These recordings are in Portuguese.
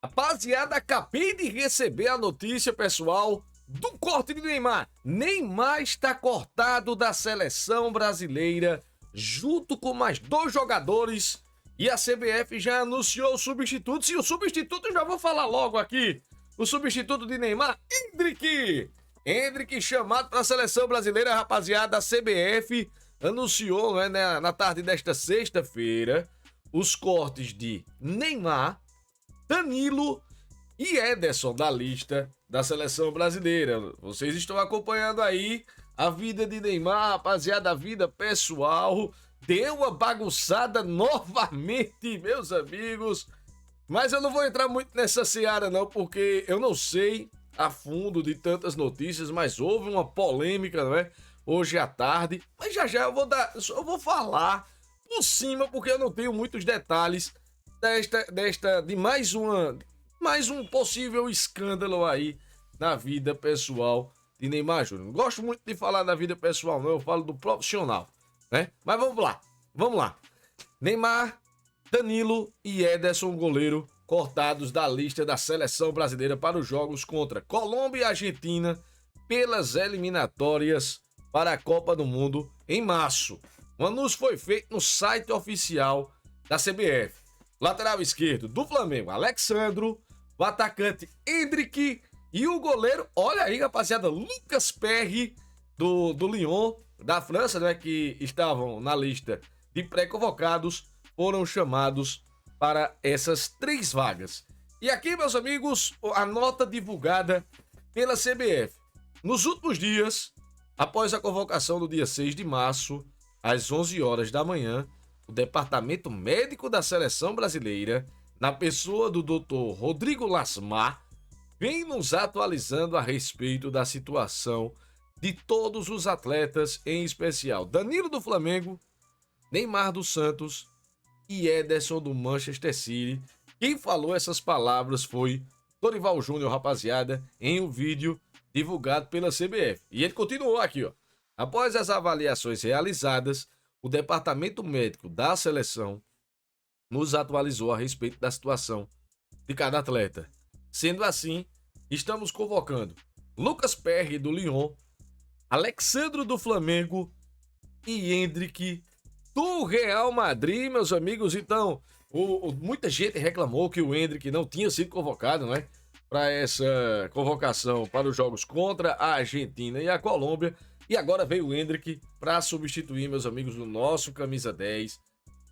Rapaziada, acabei de receber a notícia, pessoal, do corte de Neymar. Neymar está cortado da seleção brasileira, junto com mais 2 jogadores. E a CBF já anunciou os substitutos. E o substituto eu já vou falar logo aqui. O substituto de Neymar, Endrick. Endrick chamado para a seleção brasileira, rapaziada. A CBF anunciou, né, na tarde desta sexta-feira os cortes de Neymar, Danilo e Ederson da lista da seleção brasileira. Vocês estão acompanhando aí a vida de Neymar, rapaziada, a vida pessoal. Deu uma bagunçada novamente, meus amigos. Mas eu não vou entrar muito nessa seara não, porque eu não sei a fundo de tantas notícias, mas houve uma polêmica, não é? Hoje à tarde. Mas já eu vou falar por cima, porque eu não tenho muitos detalhes de mais um possível escândalo aí na vida pessoal de Neymar Júnior. Não gosto muito de falar da vida pessoal, não, eu falo do profissional, né? Mas vamos lá. Neymar, Danilo e Ederson, goleiro, cortados da lista da seleção brasileira para os jogos contra Colômbia e Argentina pelas eliminatórias para a Copa do Mundo em março. O anúncio foi feito no site oficial da CBF. Lateral esquerdo do Flamengo, Alexandro, o atacante Endrick e o goleiro, olha aí, rapaziada, Lucas Perry do Lyon, da França, né, que estavam na lista de pré-convocados, foram chamados para essas 3 vagas. E aqui, meus amigos, a nota divulgada pela CBF. Nos últimos dias, após a convocação do dia 6 de março, às 11 horas da manhã, o Departamento Médico da Seleção Brasileira, na pessoa do Dr. Rodrigo Lasmar, vem nos atualizando a respeito da situação de todos os atletas, em especial Danilo do Flamengo, Neymar do Santos e Ederson do Manchester City. Quem falou essas palavras foi Dorival Júnior, rapaziada, em um vídeo divulgado pela CBF. E ele continuou aqui, ó. Após as avaliações realizadas, o Departamento Médico da Seleção nos atualizou a respeito da situação de cada atleta. Sendo assim, estamos convocando Lucas Perry do Lyon, Alexandro do Flamengo e Endrick do Real Madrid, meus amigos. Então, muita gente reclamou que o Endrick não tinha sido convocado, né, para essa convocação para os jogos contra a Argentina e a Colômbia. E agora veio o Endrick para substituir, meus amigos, o nosso camisa 10,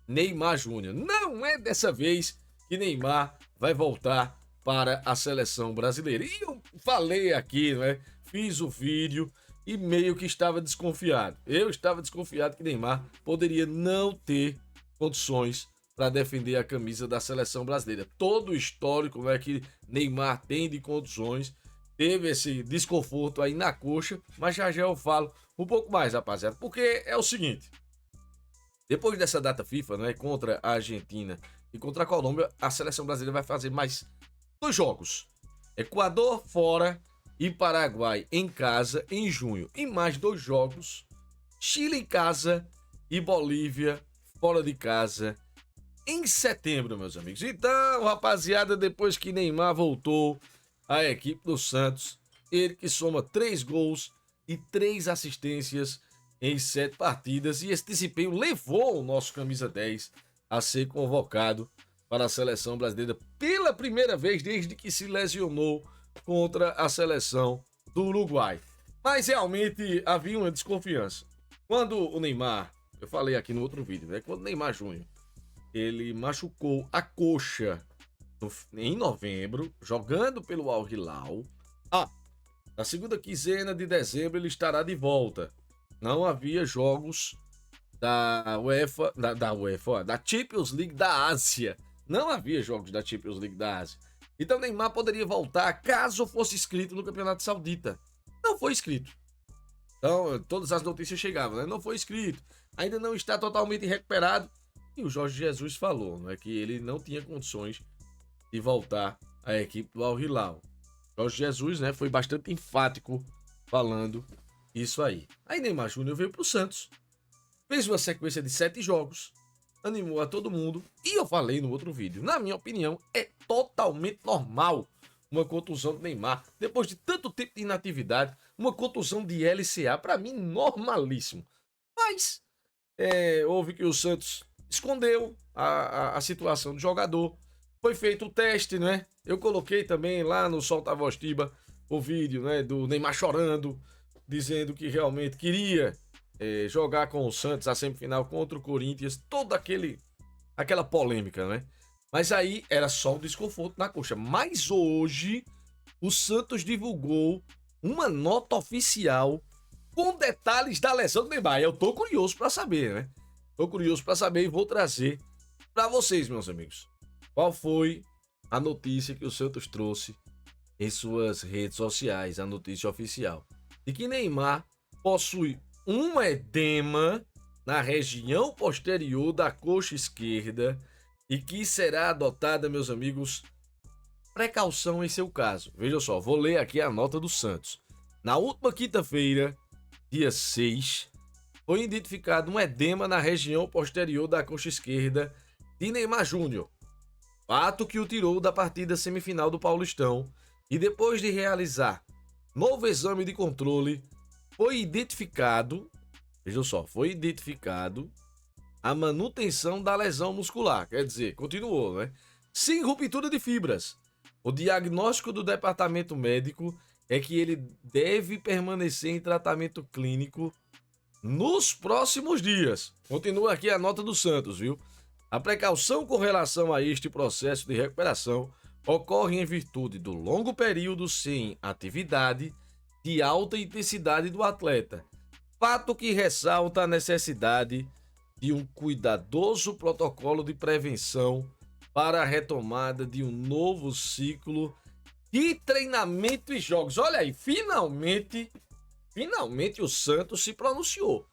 Neymar Júnior. Não é dessa vez que Neymar vai voltar para a seleção brasileira. E eu falei aqui, né? Fiz o vídeo e meio que estava desconfiado. Eu estava desconfiado que Neymar poderia não ter condições para defender a camisa da seleção brasileira. Todo o histórico, né, que Neymar tem de condições, teve esse desconforto aí na coxa, mas já eu falo um pouco mais, rapaziada, porque é o seguinte: depois dessa data FIFA, né, contra a Argentina e contra a Colômbia, a seleção brasileira vai fazer mais 2 jogos. Equador fora e Paraguai em casa em junho. E mais 2 jogos, Chile em casa e Bolívia fora de casa em setembro, meus amigos. Então, rapaziada, depois que Neymar voltou à equipe do Santos, ele que soma 3 gols e 3 assistências em 7 partidas, e esse desempenho levou o nosso camisa 10 a ser convocado para a seleção brasileira pela primeira vez desde que se lesionou contra a seleção do Uruguai. Mas realmente havia uma desconfiança. Quando o Neymar, eu falei aqui no outro vídeo, né? Quando o Neymar Júnior, ele machucou a coxa em novembro, jogando pelo Al Hilal. Na segunda quinzena de dezembro ele estará de volta. Não havia jogos da UEFA, da Champions League da Ásia. Não havia jogos da Champions League da Ásia. Então Neymar poderia voltar caso fosse inscrito no Campeonato Saudita. Não foi inscrito. Então, todas as notícias chegavam, né? Não foi inscrito. Ainda não está totalmente recuperado. E o Jorge Jesus falou, né, que ele não tinha condições de voltar à equipe do Al Hilal. Jorge Jesus, né, foi bastante enfático falando isso aí. Aí Neymar Júnior veio para o Santos. Fez uma sequência de 7 jogos. animou a todo mundo. E eu falei no outro vídeo, na minha opinião, é totalmente normal uma contusão do Neymar. Depois de tanto tempo de inatividade, uma contusão de LCA, para mim, normalíssimo. Mas houve que o Santos escondeu a situação do jogador. Foi feito o teste, né? Eu coloquei também lá no Solta a Voz Tiba o vídeo, né, do Neymar chorando, dizendo que realmente queria jogar com o Santos a semifinal contra o Corinthians, aquela polêmica, né? Mas aí era só um desconforto na coxa. Mas hoje o Santos divulgou uma nota oficial com detalhes da lesão do Neymar. Eu tô curioso para saber, né? Tô curioso para saber e vou trazer para vocês, meus amigos. Qual foi a notícia que o Santos trouxe em suas redes sociais, a notícia oficial? De que Neymar possui um edema na região posterior da coxa esquerda e que será adotada, meus amigos, precaução em seu caso. Veja só, vou ler aqui a nota do Santos. Na última quinta-feira, dia 6, foi identificado um edema na região posterior da coxa esquerda de Neymar Júnior, fato que o tirou da partida semifinal do Paulistão, e depois de realizar novo exame de controle, foi identificado, veja só, foi identificado a manutenção da lesão muscular, quer dizer, continuou, né? Sem ruptura de fibras. O diagnóstico do departamento médico é que ele deve permanecer em tratamento clínico nos próximos dias. Continua aqui a nota do Santos, viu? A precaução com relação a este processo de recuperação ocorre em virtude do longo período sem atividade de alta intensidade do atleta, fato que ressalta a necessidade de um cuidadoso protocolo de prevenção para a retomada de um novo ciclo de treinamento e jogos. Olha aí, finalmente o Santos se pronunciou,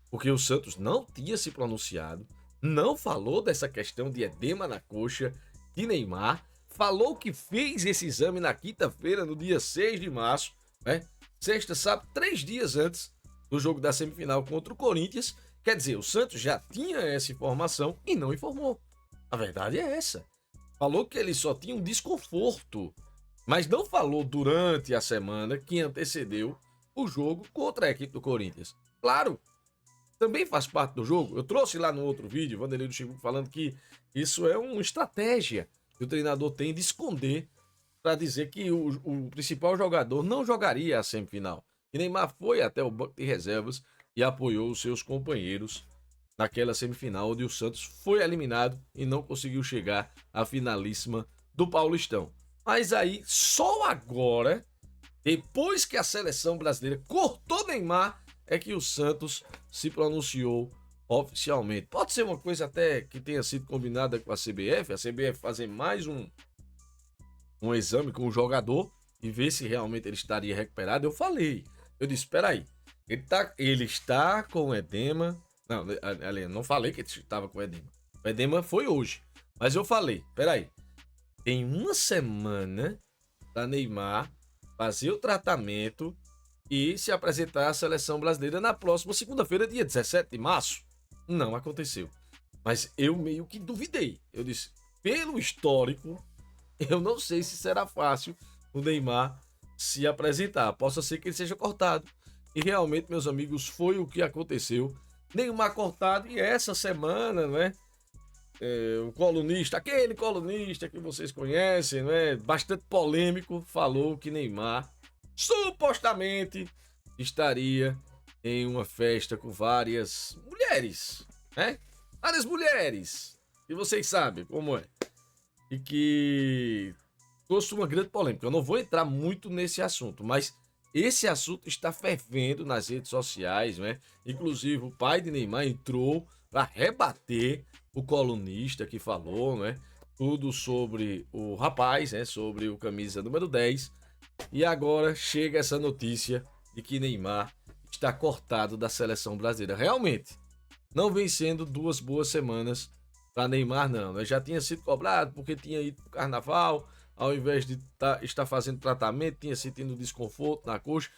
porque o Santos não tinha se pronunciado, não falou dessa questão de edema na coxa de Neymar, falou que fez esse exame na quinta-feira, no dia 6 de março, né? Sexta, sábado, 3 dias antes do jogo da semifinal contra o Corinthians. Quer dizer, o Santos já tinha essa informação e não informou. A verdade é essa. Falou que ele só tinha um desconforto, mas não falou durante a semana que antecedeu o jogo contra a equipe do Corinthians. Claro, também faz parte do jogo. Eu trouxe lá no outro vídeo, Vanderlei do Chico, falando que isso é uma estratégia que o treinador tem de esconder para dizer que o principal jogador não jogaria a semifinal. E Neymar foi até o banco de reservas e apoiou os seus companheiros naquela semifinal onde o Santos foi eliminado e não conseguiu chegar à finalíssima do Paulistão. Mas aí, só agora, depois que a seleção brasileira cortou Neymar, é que o Santos se pronunciou oficialmente. Pode ser uma coisa até que tenha sido combinada com a CBF fazer mais um exame com o jogador e ver se realmente ele estaria recuperado. Eu disse, espera aí, ele está com edema. Não, não falei que ele estava com edema. O edema foi hoje. Mas eu falei, espera aí, tem uma semana para Neymar fazer o tratamento e se apresentar à seleção brasileira na próxima segunda-feira, dia 17 de março. Não aconteceu. Mas eu meio que duvidei. Eu disse, pelo histórico, eu não sei se será fácil o Neymar se apresentar. Possa ser que ele seja cortado. E realmente, meus amigos, foi o que aconteceu. Neymar cortado, e essa semana, né? O colunista, aquele colunista que vocês conhecem, né? Bastante polêmico, falou que Neymar supostamente estaria em uma festa com várias mulheres, né? Várias mulheres. E vocês sabem como é. E que trouxe uma grande polêmica. Eu não vou entrar muito nesse assunto, mas esse assunto está fervendo nas redes sociais, né? Inclusive, o pai de Neymar entrou para rebater o colunista que falou, né? Tudo sobre o rapaz, né? Sobre o camisa número 10. E agora chega essa notícia de que Neymar está cortado da seleção brasileira. Realmente, não vem sendo 2 boas semanas para Neymar, não. Né? Já tinha sido cobrado porque tinha ido pro carnaval, ao invés de estar fazendo tratamento, tinha sentido desconforto na coxa.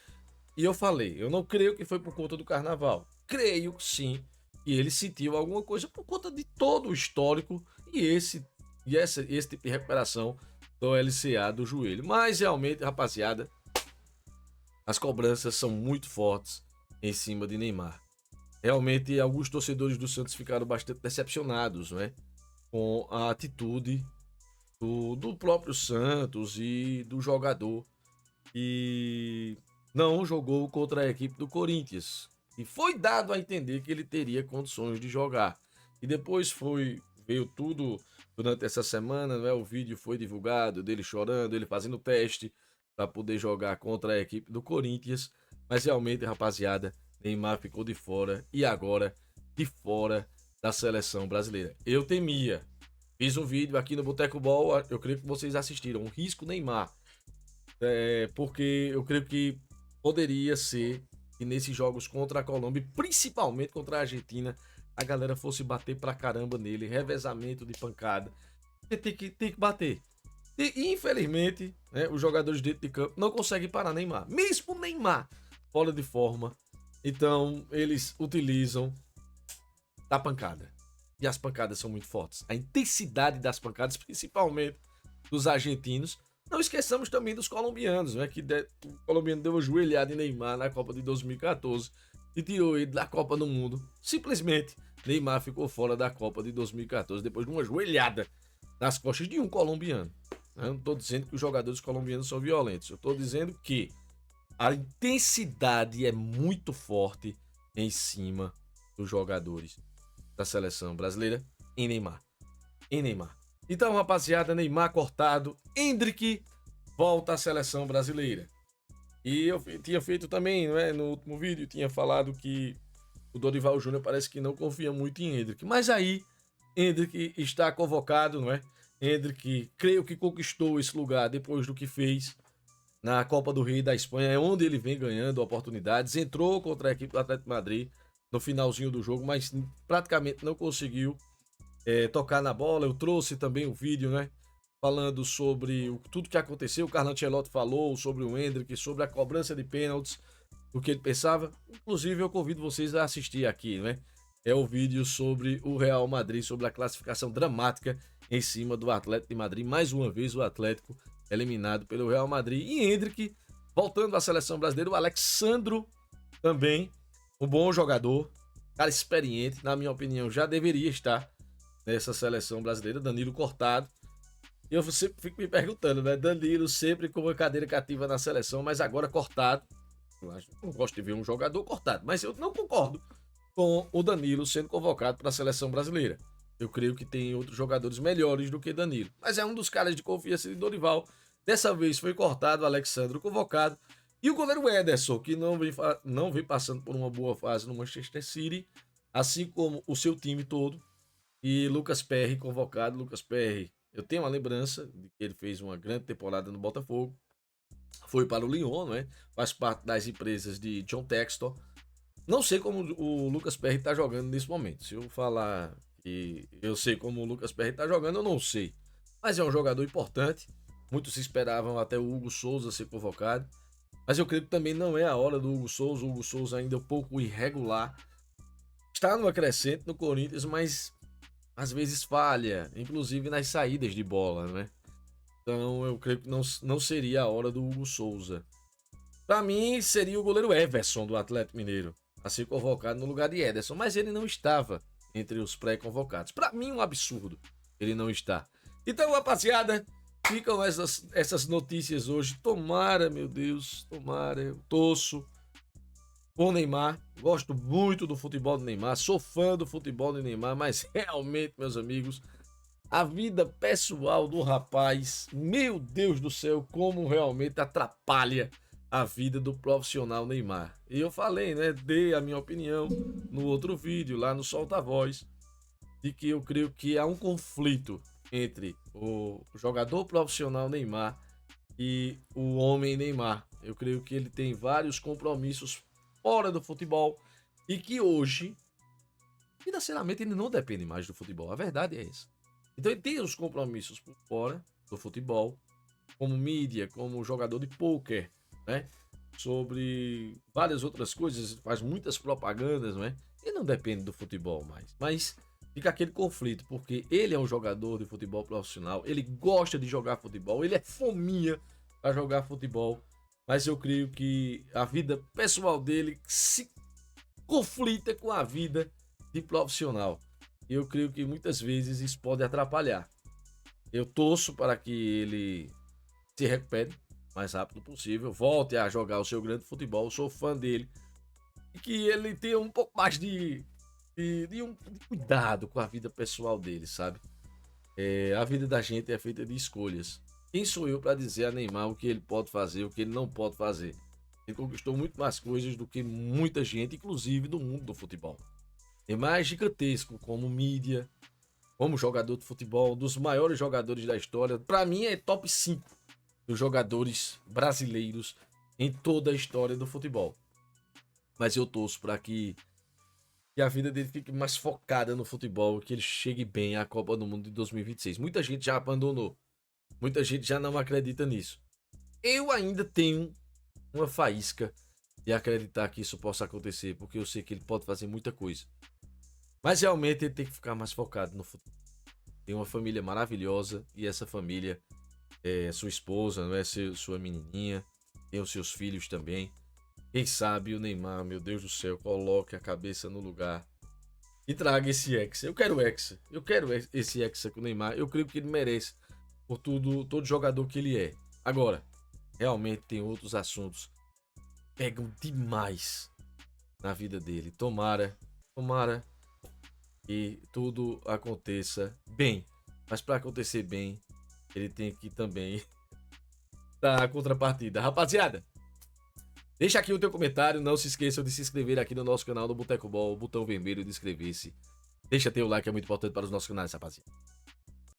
E eu falei, eu não creio que foi por conta do carnaval. Creio sim E ele sentiu alguma coisa por conta de todo o histórico e esse tipo de recuperação do LCA do joelho. Mas realmente, rapaziada, as cobranças são muito fortes em cima de Neymar. Realmente, alguns torcedores do Santos ficaram bastante decepcionados, né, com a atitude do próprio Santos e do jogador que não jogou contra a equipe do Corinthians. E foi dado a entender que ele teria condições de jogar. E depois veio tudo durante essa semana, né? O vídeo foi divulgado dele chorando, ele fazendo teste para poder jogar contra a equipe do Corinthians. Mas realmente, rapaziada, Neymar ficou de fora e agora de fora da seleção brasileira. Eu temia. Fiz um vídeo aqui no Boteco Ball, eu creio que vocês assistiram, um risco Neymar. Porque eu creio que poderia ser que nesses jogos contra a Colômbia, principalmente contra a Argentina, a galera fosse bater pra caramba nele, revezamento de pancada. Tem que bater. E infelizmente, né, os jogadores dentro de campo não conseguem parar Neymar. Mesmo Neymar fora de forma. Então, eles utilizam da pancada. E as pancadas são muito fortes. A intensidade das pancadas, principalmente dos argentinos. Não esqueçamos também dos colombianos, né? O colombiano deu uma joelhada em Neymar na Copa de 2014 e tirou ele da Copa do Mundo. Simplesmente, Neymar ficou fora da Copa de 2014 depois de uma joelhada nas costas de um colombiano. Eu não estou dizendo que os jogadores colombianos são violentos. Eu estou dizendo que a intensidade é muito forte em cima dos jogadores da seleção brasileira em Neymar. Então, rapaziada, Neymar cortado, Endrick volta à seleção brasileira. E eu tinha feito também, não é? No último vídeo, tinha falado que o Dorival Júnior parece que não confia muito em Endrick. Mas aí, Endrick está convocado, não é? Endrick, creio que conquistou esse lugar depois do que fez na Copa do Rei da Espanha, é onde ele vem ganhando oportunidades. Entrou contra a equipe do Atlético de Madrid no finalzinho do jogo, mas praticamente não conseguiu tocar na bola. Eu trouxe também um vídeo, né? Falando sobre tudo que aconteceu. O Carlo Ancelotti falou sobre o Endrick, sobre a cobrança de pênaltis, o que ele pensava. Inclusive, eu convido vocês a assistir aqui, né? É o vídeo sobre o Real Madrid, sobre a classificação dramática em cima do Atlético de Madrid. Mais uma vez, o Atlético eliminado pelo Real Madrid. E Endrick, voltando à seleção brasileira, o Alexandro também, um bom jogador, cara experiente, na minha opinião, já deveria estar nessa seleção brasileira. Danilo cortado. E eu sempre fico me perguntando, né? Danilo sempre com uma cadeira cativa na seleção, mas agora cortado. Eu não gosto de ver um jogador cortado, mas eu não concordo com o Danilo sendo convocado para a seleção brasileira. Eu creio que tem outros jogadores melhores do que Danilo. Mas é um dos caras de confiança de Dorival. Dessa vez foi cortado, o Alexandre convocado. E o goleiro Ederson, que não vem passando por uma boa fase no Manchester City, assim como o seu time todo. E Lucas Perry convocado. Lucas Perry, eu tenho uma lembrança de que ele fez uma grande temporada no Botafogo. Foi para o Lyon, não é? Faz parte das empresas de John Textor. Não sei como o Lucas Perry está jogando nesse momento. Se eu falar que eu sei como o Lucas Perry está jogando, eu não sei. Mas é um jogador importante. Muitos esperavam até o Hugo Souza ser convocado. Mas eu creio que também não é a hora do Hugo Souza. O Hugo Souza ainda é um pouco irregular. Está numa crescente no Corinthians, mas às vezes falha, inclusive nas saídas de bola, né? Então eu creio que não seria a hora do Hugo Souza. Para mim, seria o goleiro Everson do Atlético Mineiro a ser convocado no lugar de Ederson, mas ele não estava entre os pré-convocados. Para mim, um absurdo ele não está. Então, rapaziada, ficam essas notícias hoje. Tomara, meu Deus, tomara, eu torço por Neymar. Gosto muito do futebol do Neymar, sou fã do futebol do Neymar, mas realmente, meus amigos, a vida pessoal do rapaz, meu Deus do céu, como realmente atrapalha a vida do profissional Neymar. E eu falei, né, dei a minha opinião no outro vídeo, lá no Solta Voz, de que eu creio que há um conflito entre o jogador profissional Neymar e o homem Neymar. Eu creio que ele tem vários compromissos fora do futebol e que hoje, financeiramente, ele não depende mais do futebol. A verdade é essa. Então ele tem os compromissos por fora do futebol, como mídia, como jogador de pôquer, né? Sobre várias outras coisas, faz muitas propagandas, não é? Ele não depende do futebol mais, mas fica aquele conflito, porque ele é um jogador de futebol profissional, ele gosta de jogar futebol, ele é fominha para jogar futebol, mas eu creio que a vida pessoal dele se conflita com a vida de profissional. E eu creio que muitas vezes isso pode atrapalhar. Eu torço para que ele se recupere o mais rápido possível, volte a jogar o seu grande futebol, eu sou fã dele, e que ele tenha um pouco mais de cuidado com a vida pessoal dele, sabe? A vida da gente é feita de escolhas. Quem sou eu para dizer a Neymar o que ele pode fazer, o que ele não pode fazer? Ele conquistou muito mais coisas do que muita gente, inclusive no mundo do futebol. Neymar é gigantesco como mídia, como jogador de futebol, um dos maiores jogadores da história. Para mim é top 5 dos jogadores brasileiros em toda a história do futebol. Mas eu torço para que a vida dele fique mais focada no futebol, que ele chegue bem à Copa do Mundo de 2026. Muita gente já abandonou, muita gente já não acredita nisso. Eu ainda tenho uma faísca de acreditar que isso possa acontecer, porque eu sei que ele pode fazer muita coisa. Mas realmente ele tem que ficar mais focado no futebol. Tem uma família maravilhosa e essa família é sua esposa, não é sua menininha, tem os seus filhos também. Quem sabe o Neymar, meu Deus do céu, coloque a cabeça no lugar e traga esse Hexa. Eu quero Hexa. Eu quero esse Hexa com o Neymar. Eu creio que ele merece por todo jogador que ele é. Agora, realmente tem outros assuntos que pegam demais na vida dele. Tomara que tudo aconteça bem. Mas para acontecer bem, ele tem que também dar a contrapartida. Rapaziada, deixa aqui o teu comentário, não se esqueçam de se inscrever aqui no nosso canal do Boteco Ball, o botão vermelho de inscrever-se. Deixa teu like, é muito importante para os nossos canais, rapaziada.